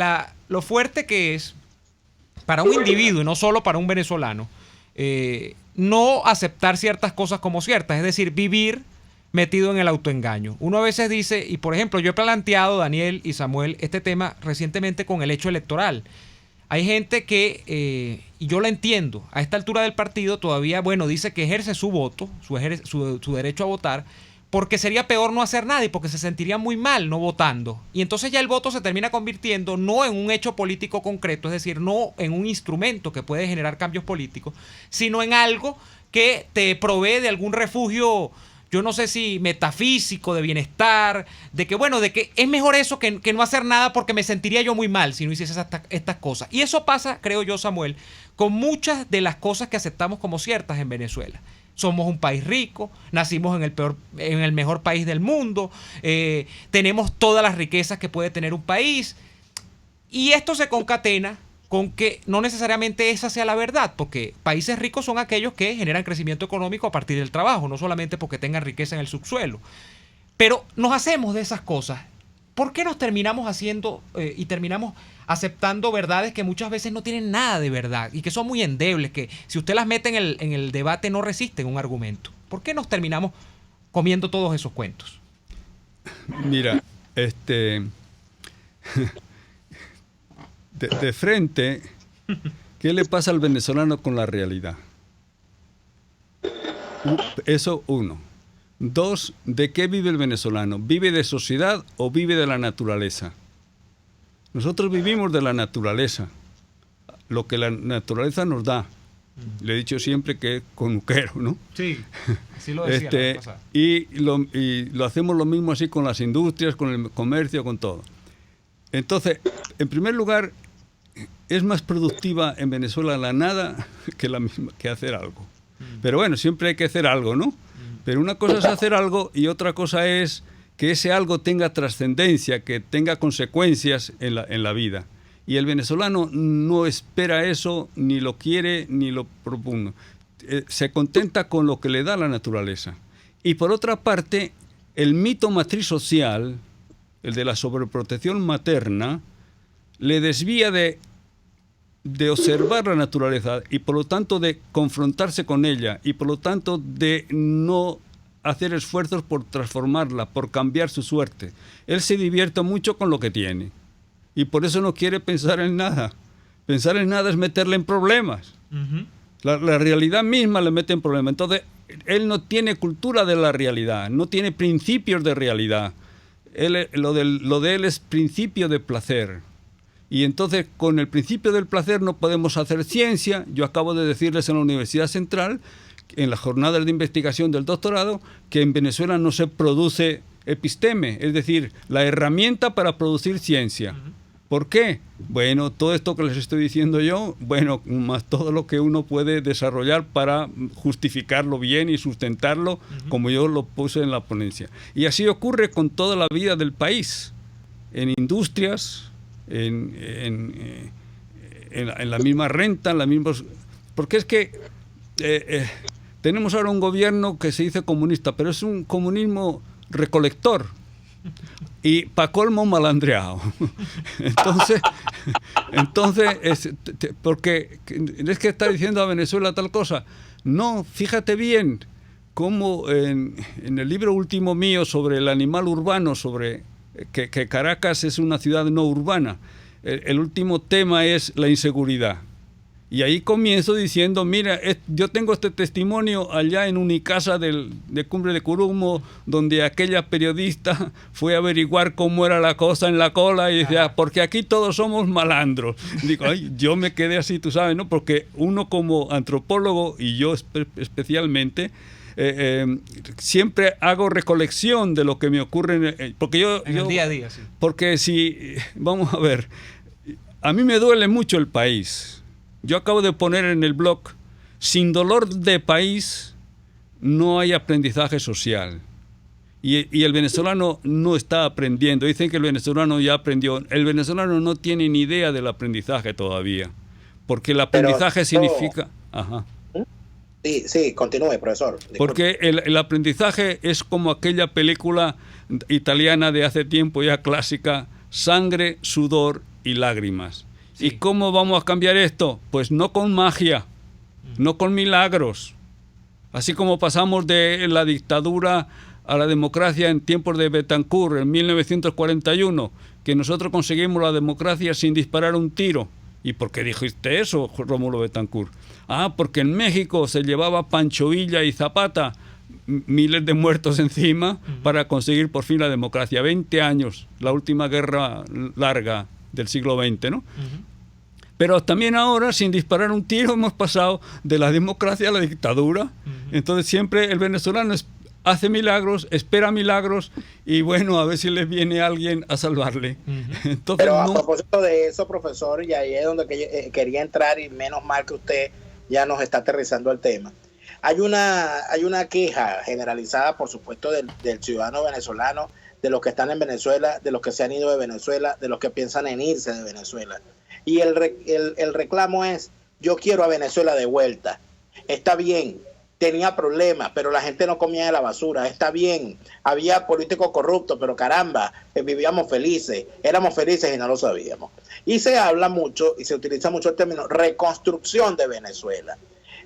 lo fuerte que es para un individuo y no solo para un venezolano no aceptar ciertas cosas como ciertas, es decir, vivir metido en el autoengaño. Uno a veces dice, y por ejemplo yo he planteado, Daniel y Samuel, este tema recientemente con el hecho electoral. Hay gente que, y yo la entiendo, a esta altura del partido todavía, dice que ejerce su voto, su derecho a votar, porque sería peor no hacer nada y porque se sentiría muy mal no votando. Y entonces ya el voto se termina convirtiendo no en un hecho político concreto, es decir, no en un instrumento que puede generar cambios políticos, sino en algo que te provee de algún refugio, yo no sé si metafísico, de bienestar, de que es mejor eso que no hacer nada porque me sentiría yo muy mal si no hiciese estas cosas. Y eso pasa, creo yo, Samuel, con muchas de las cosas que aceptamos como ciertas en Venezuela. Somos un país rico, nacimos en el mejor país del mundo, tenemos todas las riquezas que puede tener un país, y esto se concatena con que no necesariamente esa sea la verdad, porque países ricos son aquellos que generan crecimiento económico a partir del trabajo, no solamente porque tengan riqueza en el subsuelo. Pero nos hacemos de esas cosas. ¿Por qué nos terminamos haciendo y terminamos aceptando verdades que muchas veces no tienen nada de verdad y que son muy endebles, que si usted las mete en el debate no resisten un argumento? ¿Por qué nos terminamos comiendo todos esos cuentos? Mira, de frente, ¿qué le pasa al venezolano con la realidad? Eso, uno. Dos, ¿de qué vive el venezolano? ¿Vive de sociedad o vive de la naturaleza? Nosotros vivimos de la naturaleza, lo que la naturaleza nos da. Le he dicho siempre que es conuquero, ¿no? Sí, así lo decía la vez pasada. Y lo hacemos lo mismo así con las industrias, con el comercio, con todo. Entonces, en primer lugar, es más productiva en Venezuela la nada que hacer algo. Pero bueno, siempre hay que hacer algo, ¿no? Pero una cosa es hacer algo y otra cosa es que ese algo tenga trascendencia, que tenga consecuencias en la vida. Y el venezolano no espera eso, ni lo quiere, ni lo propone. Se contenta con lo que le da la naturaleza. Y por otra parte, el mito matriz social, el de la sobreprotección materna, le desvía de observar la naturaleza y por lo tanto de confrontarse con ella y por lo tanto de no hacer esfuerzos por transformarla, por cambiar su suerte. Él se divierte mucho con lo que tiene. Y por eso no quiere pensar en nada. Pensar en nada es meterle en problemas. La realidad misma le mete en problemas. Entonces, él no tiene cultura de la realidad, no tiene principios de realidad. Lo de él es principio de placer. Y entonces, con el principio del placer no podemos hacer ciencia. Yo acabo de decirles en la Universidad Central, en las jornadas de investigación del doctorado, que en Venezuela no se produce episteme, es decir, la herramienta para producir ciencia. ¿Por qué? Bueno, todo esto que les estoy diciendo yo, bueno, más todo lo que uno puede desarrollar para justificarlo bien y sustentarlo, como yo lo puse en la ponencia. Y así ocurre con toda la vida del país, en industrias, en la misma renta, en la misma... Porque es que tenemos ahora un gobierno que se dice comunista, pero es un comunismo recolector. Y pa' colmo malandreado. Entonces porque es que está diciendo a Venezuela tal cosa. No, fíjate bien cómo en el libro último mío sobre el animal urbano, sobre que Caracas es una ciudad no urbana, el último tema es la inseguridad. Y ahí comienzo diciendo, mira, yo tengo este testimonio allá en Unicasa de Cumbre de Curumo, donde aquella periodista fue a averiguar cómo era la cosa en la cola y decía, porque aquí todos somos malandros. Digo, ay, yo me quedé así, tú sabes, ¿no? Porque uno como antropólogo, y yo especialmente, siempre hago recolección de lo que me ocurre porque yo el día a día, sí. Porque si, vamos a ver, a mí me duele mucho el país. Yo acabo de poner en el blog, sin dolor de país no hay aprendizaje social. Y el venezolano no está aprendiendo. Dicen que el venezolano ya aprendió. El venezolano no tiene ni idea del aprendizaje todavía. Porque el aprendizaje significa... Ajá. Sí, continúe, profesor. Disculpe. Porque el aprendizaje es como aquella película italiana de hace tiempo ya clásica, Sangre, Sudor y Lágrimas. Sí. ¿Y cómo vamos a cambiar esto? Pues no con magia, no con milagros. Así como pasamos de la dictadura a la democracia en tiempos de Betancourt, en 1941, que nosotros conseguimos la democracia sin disparar un tiro. ¿Y por qué dijiste eso, Rómulo Betancourt? Ah, porque en México se llevaba Pancho Villa y Zapata miles de muertos encima para conseguir por fin la democracia. 20 años, la última guerra larga del siglo XX, ¿no? Pero también ahora, sin disparar un tiro, hemos pasado de la democracia a la dictadura. Entonces siempre el venezolano hace milagros, espera milagros y bueno, a ver si les viene alguien a salvarle. Entonces, pero a propósito de eso, profesor, y ahí es donde quería entrar y menos mal que usted ya nos está aterrizando el tema. Hay una queja generalizada, por supuesto, del ciudadano venezolano, de los que están en Venezuela, de los que se han ido de Venezuela, de los que piensan en irse de Venezuela. Y el reclamo es, yo quiero a Venezuela de vuelta. Está bien, tenía problemas, pero la gente no comía de la basura. Está bien, había políticos corruptos, pero caramba, vivíamos felices, éramos felices y no lo sabíamos. Y se habla mucho, y se utiliza mucho el término reconstrucción de Venezuela.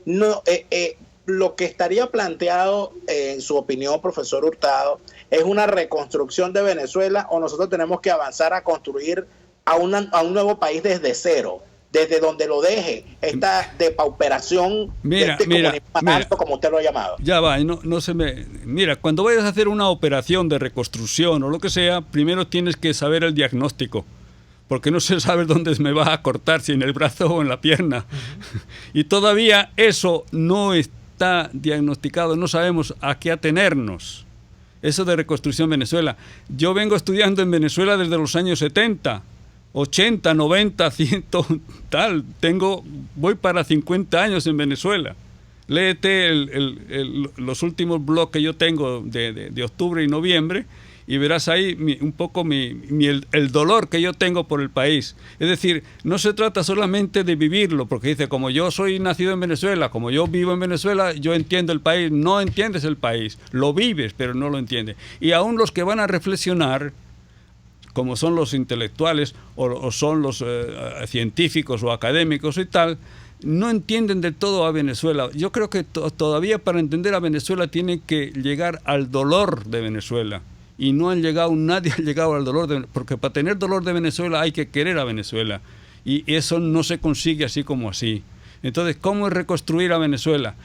No, lo que estaría planteado, en su opinión, profesor Hurtado, ¿es una reconstrucción de Venezuela o nosotros tenemos que avanzar a construir a un nuevo país desde cero, desde donde lo deje esta depauperación alto, como usted lo ha llamado? Ya va, no se me... Mira, cuando vayas a hacer una operación de reconstrucción o lo que sea, primero tienes que saber el diagnóstico. porque no se sabe dónde me va a cortar, si en el brazo o en la pierna. Y todavía eso no está diagnosticado, no sabemos a qué atenernos. Eso de reconstrucción Venezuela. Yo vengo estudiando en Venezuela desde los años 70, 80, 90, 100, tal. Voy para 50 años en Venezuela. Léete los últimos blogs que yo tengo de octubre y noviembre y verás ahí un poco el dolor que yo tengo por el país. Es decir, no se trata solamente de vivirlo, porque dice, como yo soy nacido en Venezuela, como yo vivo en Venezuela, yo entiendo el país. No entiendes el país, lo vives, pero no lo entiendes. Y aún los que van a reflexionar, como son los intelectuales o son los científicos o académicos y tal, no entienden del todo a Venezuela. Yo creo que todavía para entender a Venezuela tienen que llegar al dolor de Venezuela. Y no nadie ha llegado al dolor, porque para tener dolor de Venezuela hay que querer a Venezuela. Y eso no se consigue así como así. Entonces, ¿cómo es reconstruir a Venezuela?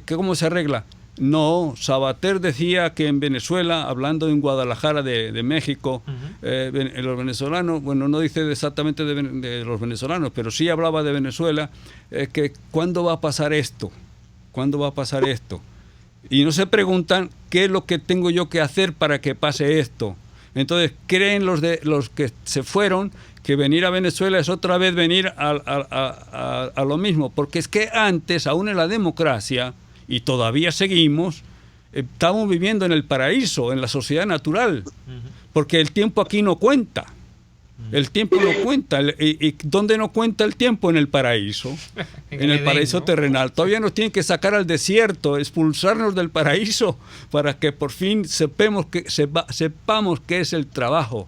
¿Cómo se arregla? No, Sabater decía que en Venezuela, hablando en Guadalajara de México, los venezolanos, bueno, no dice exactamente de los venezolanos, pero sí hablaba de Venezuela, que ¿cuándo va a pasar esto? ¿Cuándo va a pasar esto? Y no se preguntan qué es lo que tengo yo que hacer para que pase esto. Entonces creen los que se fueron que venir a Venezuela es otra vez venir a lo mismo, porque es que antes, aún en la democracia, y todavía seguimos, estamos viviendo en el paraíso, en la sociedad natural, porque el tiempo aquí no cuenta. El tiempo no cuenta. ¿Y dónde no cuenta el tiempo? En el paraíso. En el paraíso, ¿no? Terrenal. Todavía nos tienen que sacar al desierto, expulsarnos del paraíso, para que por fin sepamos qué es el trabajo.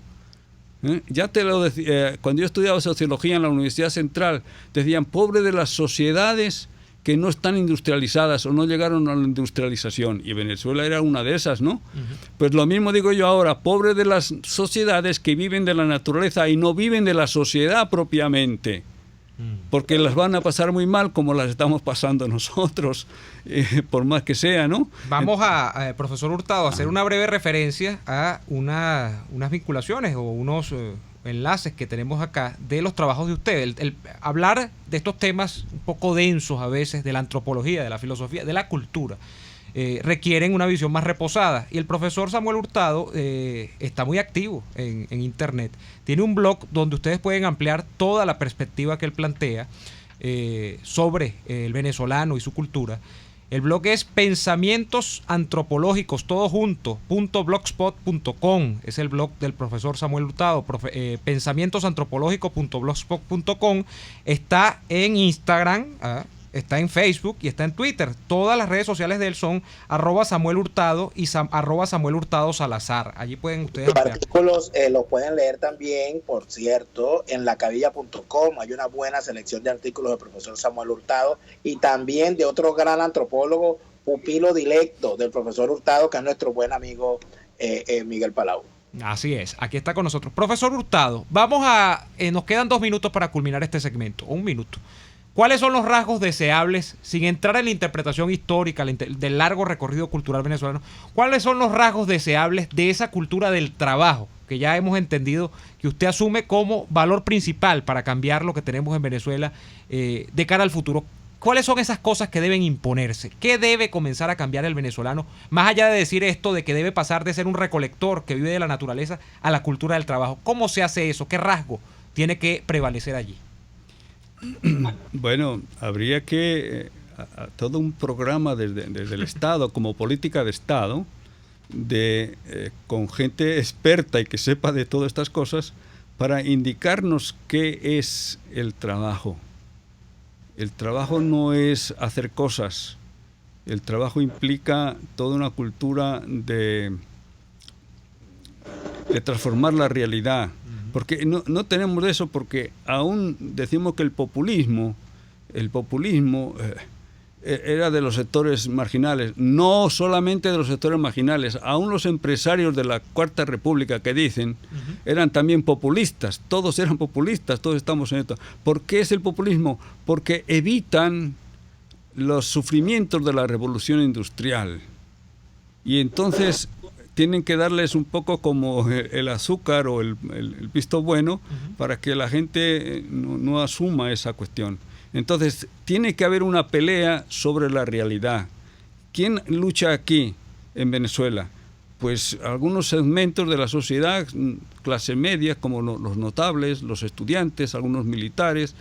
Ya te lo decía, cuando yo estudiaba sociología en la Universidad Central, decían, pobre de las sociedades que no están industrializadas o no llegaron a la industrialización. Y Venezuela era una de esas, ¿no? Pues lo mismo digo yo ahora, pobre de las sociedades que viven de la naturaleza y no viven de la sociedad propiamente. Porque las van a pasar muy mal como las estamos pasando nosotros, por más que sea, ¿no? Vamos a profesor Hurtado, a hacer una breve referencia a unas vinculaciones o unos enlaces que tenemos acá de los trabajos de usted. El hablar de estos temas un poco densos a veces, de la antropología, de la filosofía, de la cultura, requieren una visión más reposada. Y el profesor Samuel Hurtado está muy activo en Internet. Tiene un blog donde ustedes pueden ampliar toda la perspectiva que él plantea sobre el venezolano y su cultura. El blog es Pensamientos Antropológicos, todo junto, .blogspot.com. Es el blog del profesor Samuel Hurtado, pensamientosantropológicos.blogspot.com. Está en Instagram, está en Facebook y está en Twitter. Todas las redes sociales de él son @Samuel Hurtado y @Samuel Hurtado Salazar. Allí pueden ustedes los artículos los pueden leer también, por cierto, en lacavilla.com. Hay una buena selección de artículos del profesor Samuel Hurtado y también de otro gran antropólogo, pupilo directo del profesor Hurtado, que es nuestro buen amigo Miguel Palau. Así es, aquí está con nosotros. Profesor Hurtado, nos quedan 2 minutos para culminar este segmento, 1 minuto. ¿Cuáles son los rasgos deseables, sin entrar en la interpretación histórica del largo recorrido cultural venezolano, cuáles son los rasgos deseables de esa cultura del trabajo, que ya hemos entendido que usted asume como valor principal para cambiar lo que tenemos en Venezuela de cara al futuro? ¿Cuáles son esas cosas que deben imponerse? ¿Qué debe comenzar a cambiar el venezolano? Más allá de decir esto de que debe pasar de ser un recolector que vive de la naturaleza a la cultura del trabajo. ¿Cómo se hace eso? ¿Qué rasgo tiene que prevalecer allí? Bueno, habría que todo un programa desde el Estado, como política de Estado, con gente experta y que sepa de todas estas cosas, para indicarnos qué es el trabajo. El trabajo no es hacer cosas. El trabajo implica toda una cultura de transformar la realidad. Porque no tenemos eso, porque aún decimos que el populismo era de los sectores marginales, no solamente de los sectores marginales, aún los empresarios de la Cuarta República que dicen eran también populistas, todos eran populistas, todos estamos en esto. ¿Por qué es el populismo? Porque evitan los sufrimientos de la revolución industrial. Y entonces tienen que darles un poco como el azúcar o el visto bueno para que la gente no asuma esa cuestión. Entonces, tiene que haber una pelea sobre la realidad. ¿Quién lucha aquí en Venezuela? Pues algunos segmentos de la sociedad, clase media, como los notables, los estudiantes, algunos militares,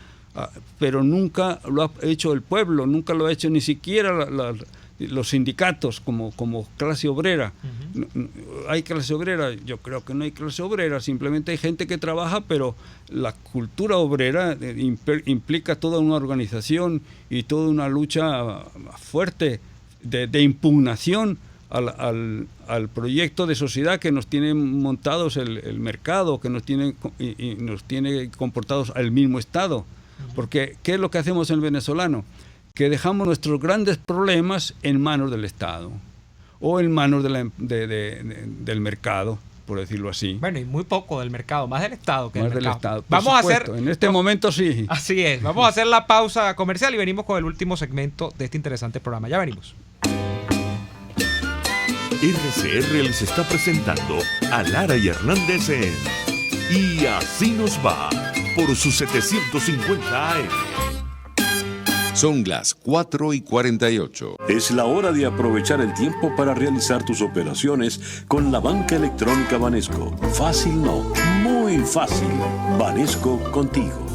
pero nunca lo ha hecho el pueblo, nunca lo ha hecho ni siquiera los sindicatos como clase obrera. ¿Hay clase obrera? Yo creo que no hay clase obrera, simplemente hay gente que trabaja, pero la cultura obrera implica toda una organización y toda una lucha fuerte de impugnación al proyecto de sociedad que nos tiene montados el mercado, que nos tiene comportados al mismo Estado. Porque, ¿qué es lo que hacemos el venezolano? Que dejamos nuestros grandes problemas en manos del Estado o en manos del mercado, por decirlo así. Bueno, y muy poco del mercado, más del Estado que más del mercado. Estado. Vamos a hacer, en este momento sí. Así es, vamos a hacer la pausa comercial y venimos con el último segmento de este interesante programa. Ya venimos. RCR les está presentando a Lara y Hernández en Y Así Nos Va por sus 750 AM. Son las 4:48. Es la hora de aprovechar el tiempo para realizar tus operaciones con la banca electrónica Banesco. Fácil no, muy fácil. Banesco contigo.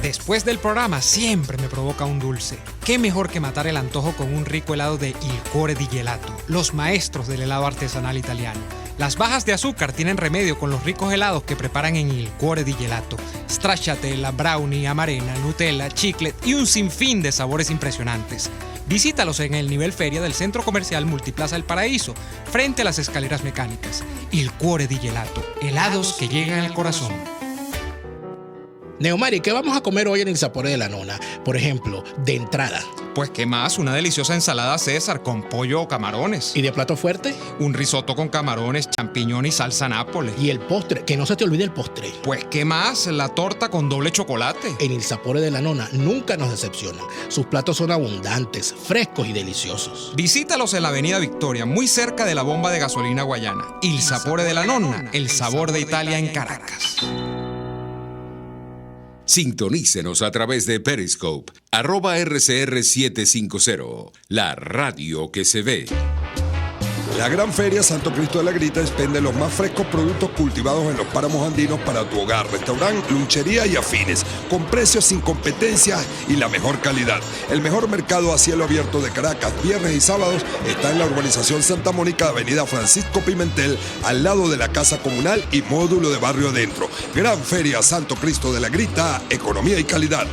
Después del programa siempre me provoca un dulce. ¿Qué mejor que matar el antojo con un rico helado de Il Cuore di Gelato, los maestros del helado artesanal italiano? Las bajas de azúcar tienen remedio con los ricos helados que preparan en Il Cuore di Gelato. Stracciatella, brownie, amarena, Nutella, chiclet y un sinfín de sabores impresionantes. Visítalos en el nivel feria del Centro Comercial Multiplaza El Paraíso, frente a las escaleras mecánicas. Il Cuore di Gelato, helados que llegan al corazón. Neomari, ¿qué vamos a comer hoy en el Sapore de la Nona? Por ejemplo, de entrada. Pues qué más, una deliciosa ensalada César con pollo o camarones. ¿Y de plato fuerte? Un risotto con camarones, champiñón y salsa nápoles. ¿Y el postre? Que no se te olvide el postre. Pues qué más, la torta con doble chocolate. En el Sapore de la Nona nunca nos decepcionan. Sus platos son abundantes, frescos y deliciosos. Visítalos en la Avenida Victoria, muy cerca de la bomba de gasolina Guayana. Il Sapore de la Nonna, el sabor de Italia en Caracas. Sintonícenos a través de Periscope, @RCR750, la radio que se ve. La Gran Feria Santo Cristo de la Grita expende los más frescos productos cultivados en los páramos andinos para tu hogar, restaurante, lunchería y afines, con precios sin competencia y la mejor calidad. El mejor mercado a cielo abierto de Caracas, viernes y sábados, está en la urbanización Santa Mónica, avenida Francisco Pimentel, al lado de la Casa Comunal y módulo de Barrio Adentro. Gran Feria Santo Cristo de la Grita, economía y calidad.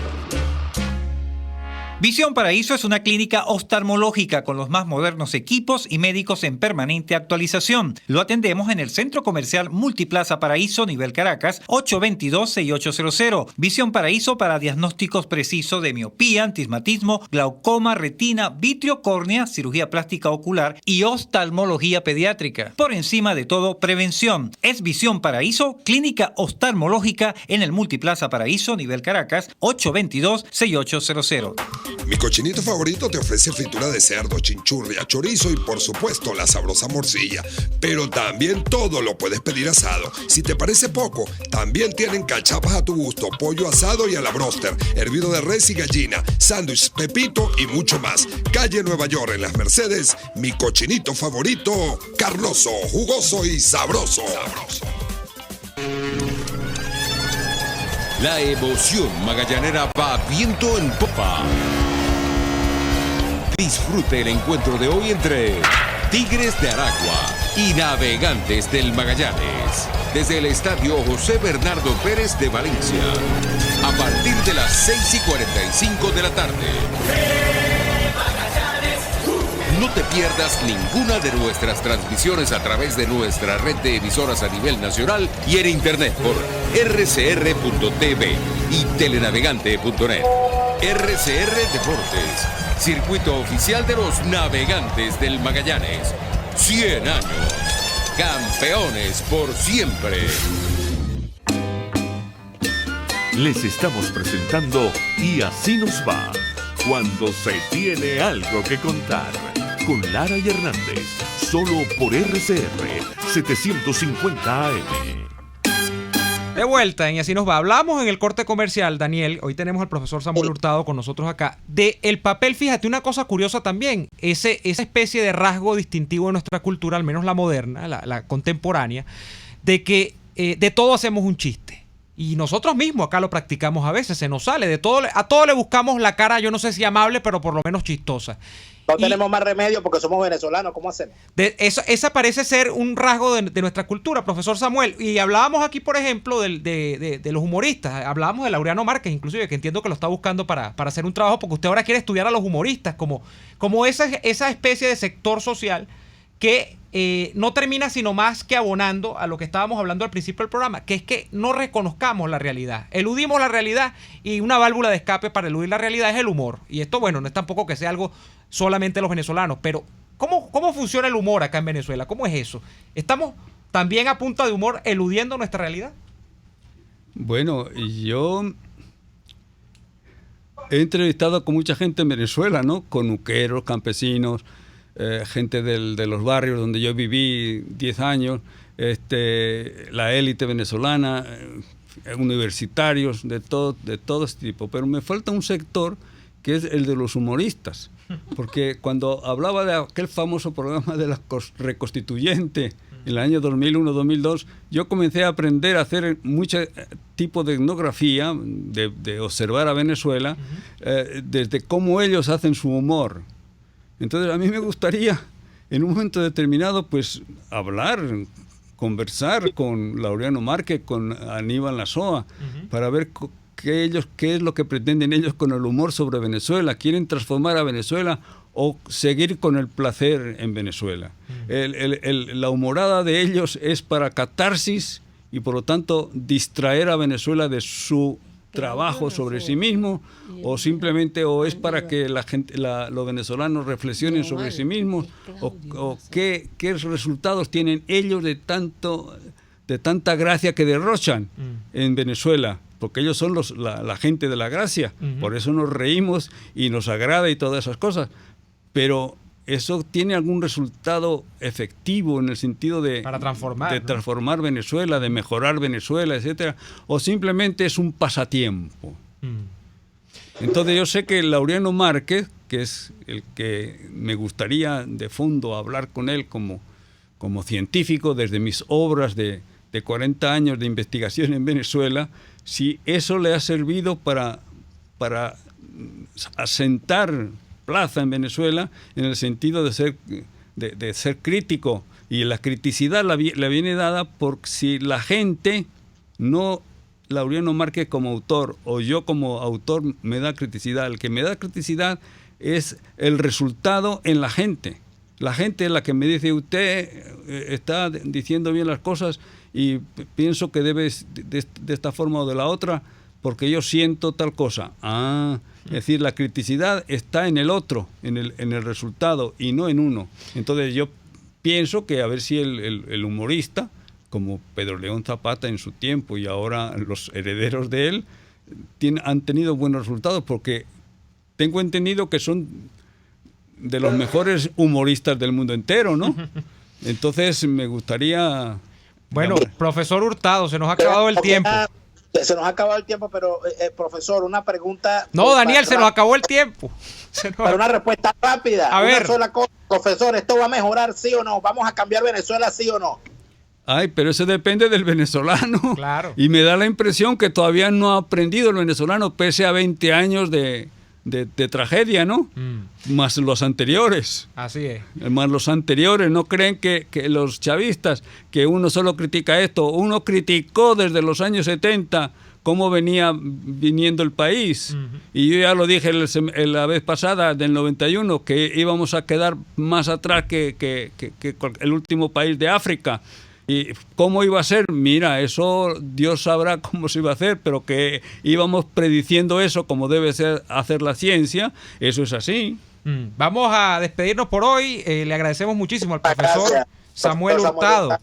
Visión Paraíso es una clínica oftalmológica con los más modernos equipos y médicos en permanente actualización. Lo atendemos en el Centro Comercial Multiplaza Paraíso, nivel Caracas, 822-6800. Visión Paraíso para diagnósticos precisos de miopía, astigmatismo, glaucoma, retina, vitrio, córnea, cirugía plástica ocular y oftalmología pediátrica. Por encima de todo, prevención. Es Visión Paraíso, clínica oftalmológica en el Multiplaza Paraíso, nivel Caracas, 822-6800. Mi cochinito favorito te ofrece fritura de cerdo, chinchurria, chorizo y por supuesto la sabrosa morcilla. Pero también todo lo puedes pedir asado. Si te parece poco, también tienen cachapas a tu gusto, pollo asado y a la broster, hervido de res y gallina, sándwich, pepito y mucho más. Calle Nueva York en Las Mercedes, mi cochinito favorito, carnoso, jugoso y sabroso. La emoción magallanera va viento en popa. Disfrute el encuentro de hoy entre Tigres de Aragua y Navegantes del Magallanes, desde el Estadio José Bernardo Pérez de Valencia, a partir de las 6:45 de la tarde. No te pierdas ninguna de nuestras transmisiones a través de nuestra red de emisoras a nivel nacional y en internet por rcr.tv y telenavegante.net. RCR Deportes, circuito oficial de los Navegantes del Magallanes. 100 años, campeones por siempre. Les estamos presentando Y Así Nos Va, cuando se tiene algo que contar, con Lara y Hernández, solo por RCR 750 AM. De vuelta en Y Así Nos Va. Hablamos en el corte comercial, Daniel, hoy tenemos al profesor Samuel Hurtado con nosotros acá, de el papel. Fíjate, una cosa curiosa también, esa especie de rasgo distintivo de nuestra cultura, al menos la moderna, la contemporánea, de que de todo hacemos un chiste. Y nosotros mismos acá lo practicamos a veces, se nos sale, a todo le buscamos la cara, yo no sé si amable, pero por lo menos chistosa. No tenemos más remedio porque somos venezolanos, ¿cómo hacemos? Esa parece ser un rasgo de nuestra cultura, profesor Samuel. Y hablábamos aquí, por ejemplo, de los humoristas. Hablábamos de Laureano Márquez, inclusive, que entiendo que lo está buscando para hacer un trabajo, porque usted ahora quiere estudiar a los humoristas como esa especie de sector social que no termina sino más que abonando a lo que estábamos hablando al principio del programa, que es que no reconozcamos la realidad, eludimos la realidad, y una válvula de escape para eludir la realidad es el humor. Y esto, bueno, no es tampoco que sea algo solamente de los venezolanos, pero ¿cómo funciona el humor acá en Venezuela? ¿Cómo es eso? ¿Estamos también a punta de humor eludiendo nuestra realidad? Bueno, yo he entrevistado con mucha gente en Venezuela, ¿no? Conuqueros, campesinos, gente de los barrios donde yo viví 10 años, la élite venezolana, universitarios, de todo este tipo. Pero me falta un sector que es el de los humoristas. Porque cuando hablaba de aquel famoso programa de la reconstituyente en el año 2001-2002, yo comencé a aprender a hacer mucho tipo de etnografía, de observar a Venezuela, desde cómo ellos hacen su humor. Entonces a mí me gustaría, en un momento determinado, pues hablar, conversar con Laureano Márquez, con Aníbal Nazoa, para ver qué es lo que pretenden ellos con el humor sobre Venezuela. ¿Quieren transformar a Venezuela o seguir con el placer en Venezuela? La humorada de ellos es para catarsis y por lo tanto distraer a Venezuela de su trabajo sobre sí mismo, o simplemente es para que la gente, los venezolanos reflexionen sobre sí mismos, o qué resultados tienen ellos de tanta gracia que derrochan en Venezuela, porque ellos son la gente de la gracia. Por eso nos reímos y nos agrada y todas esas cosas, pero ¿eso tiene algún resultado efectivo en el sentido de transformar Venezuela, de mejorar Venezuela, etcétera? ¿O simplemente es un pasatiempo? Entonces yo sé que Laureano Márquez, que es el que me gustaría de fondo hablar con él como científico desde mis obras de 40 años de investigación en Venezuela, si eso le ha servido para asentar plaza en Venezuela, en el sentido de ser crítico, y la criticidad la viene dada por si la gente, no Laureano Márquez como autor o yo como autor, me da criticidad. El que me da criticidad es el resultado en la gente. La gente es la que me dice: usted está diciendo bien las cosas y pienso que debes de esta forma o de la otra porque yo siento tal cosa. Es decir, la criticidad está en el otro, en el resultado, y no en uno. Entonces yo pienso que a ver si el humorista, como Pedro León Zapata en su tiempo y ahora los herederos de él, han tenido buenos resultados, porque tengo entendido que son de los mejores humoristas del mundo entero, ¿no? Entonces me gustaría... Bueno, profesor Hurtado, se nos ha acabado el tiempo. Se nos ha acabado el tiempo, pero profesor, una pregunta. No, Daniel, se nos acabó el tiempo. Para una respuesta rápida. A ver. Una sola cosa. Profesor, ¿esto va a mejorar, sí o no? ¿Vamos a cambiar Venezuela, sí o no? Ay, pero eso depende del venezolano. Claro. Y me da la impresión que todavía no ha aprendido el venezolano, pese a 20 años de tragedia, ¿no? Más los anteriores. Así es. Más los anteriores. ¿No creen que los chavistas, que uno solo critica esto, uno criticó desde los años 70 cómo venía viniendo el país? Y yo ya lo dije la vez pasada, del 91, que íbamos a quedar más atrás que el último país de África. ¿Y cómo iba a ser? Mira, eso Dios sabrá cómo se iba a hacer, pero que íbamos prediciendo eso como debe ser hacer la ciencia, eso es así. Vamos a despedirnos por hoy. Le agradecemos muchísimo al profesor Samuel Hurtado.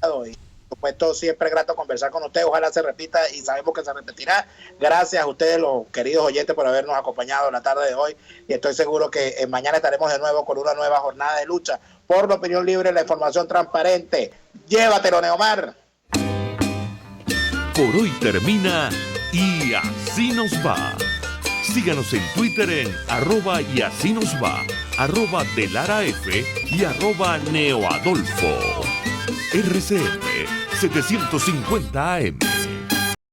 supuesto, siempre es grato conversar con ustedes. Ojalá se repita y sabemos que se repetirá. Gracias a ustedes, los queridos oyentes, por habernos acompañado en la tarde de hoy. Y estoy seguro que mañana estaremos de nuevo con una nueva jornada de lucha por la opinión libre y la información transparente. Llévatelo, Neomar. Por hoy termina Y Así Nos Va. Síganos en Twitter en @y así nos va, @delaraf y @neoadolfo. RCF 750 AM.